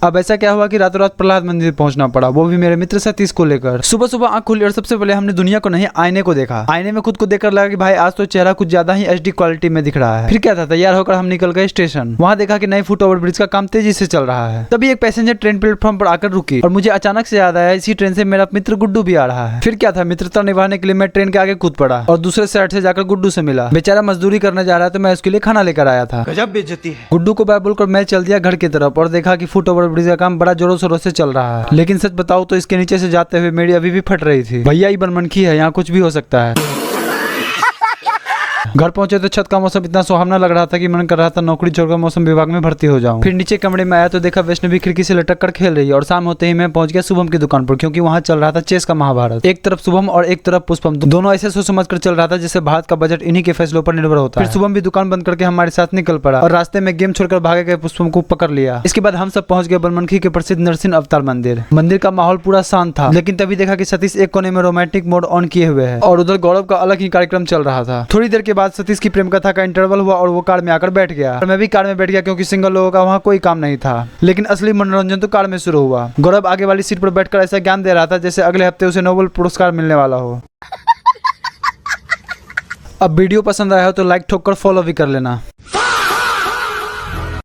अब ऐसा क्या हुआ कि रातों रात प्रहलाद मंदिर पहुंचना पड़ा, वो भी मेरे मित्र सतीश को लेकर। सुबह सुबह आंख खुली और सबसे पहले हमने दुनिया को नहीं आईने को देखा। आईने में खुद को देखकर लगा कि भाई आज तो चेहरा कुछ ज्यादा ही HD क्वालिटी में दिख रहा है। फिर क्या था, तैयार होकर हम निकल गए स्टेशन। वहाँ देखा कि नई फुट ओवर ब्रिज का काम तेजी से चल रहा है। तभी एक पैसेंजर ट्रेन प्लेटफॉर्म पर आकर रुकी और मुझे अचानक से याद आया इसी ट्रेन से मेरा मित्र गुड्डू भी आ रहा है। फिर क्या था, मित्रता निभाने के लिए मैं ट्रेन के आगे कूद पड़ा और दूसरे साइड से जाकर गुड्डू से मिला। बेचारा मजदूरी करने जा रहा है तो मैं उसके लिए खाना लेकर आया था। गजब बेइज्जती है। गुड्डू को बाय बोलकर मैं चल दिया घर की तरफ और देखा कि फुट ओवर ब्रिज का काम बड़ा जोरों शोरों से चल रहा है। लेकिन सच बताऊं तो इसके नीचे से जाते हुए मेरी अभी भी फट रही थी। भैया ही बनमनखी है, यहाँ कुछ भी हो सकता है। घर पहुंचे तो छत का मौसम इतना सुहावना लग रहा था कि मन कर रहा था नौकरी छोड़कर मौसम विभाग में भर्ती हो जाऊं। फिर नीचे कमरे में आया तो देखा वैष्णवी खिड़की से लटक कर खेल रही है और शाम होते ही मैं पहुंच गया शुभम की दुकान पर, क्योंकि वहां चल रहा था चेस का महाभारत। एक तरफ शुभम और एक तरफ पुष्पम, दोनों ऐसे सोच समझ कर चल रहा था जैसे भारत का बजट इन्हीं के फैसलों पर निर्भर होता है। फिर शुभम भी दुकान बंद करके हमारे साथ निकल पड़ा और रास्ते में गेम छोड़कर भागे गए पुष्पम को पकड़ लिया। इसके बाद हम सब पहुंच गए बनमनखी के प्रसिद्ध नरसिंह अवतार मंदिर। मंदिर का माहौल पूरा शांत था, लेकिन तभी देखा कि सतीश एक कोने में रोमांटिक मोड ऑन किए हुए है और उधर गौरव का अलग ही कार्यक्रम चल रहा था। थोड़ी देर के बाद सतीश की प्रेम कथा का इंटरवल हुआ और वो कार में आकर बैठ गया और मैं भी कार में बैठ गया, क्योंकि सिंगल लोगों का वहाँ कोई काम नहीं था। लेकिन असली मनोरंजन तो कार में शुरू हुआ। गौरव आगे वाली सीट पर बैठकर ऐसा ज्ञान दे रहा था जैसे अगले हफ्ते उसे नोबेल पुरस्कार मिलने वाला हो। अब वीडियो पसंद आया हो तो लाइक ठोक कर फॉलो भी कर लेना।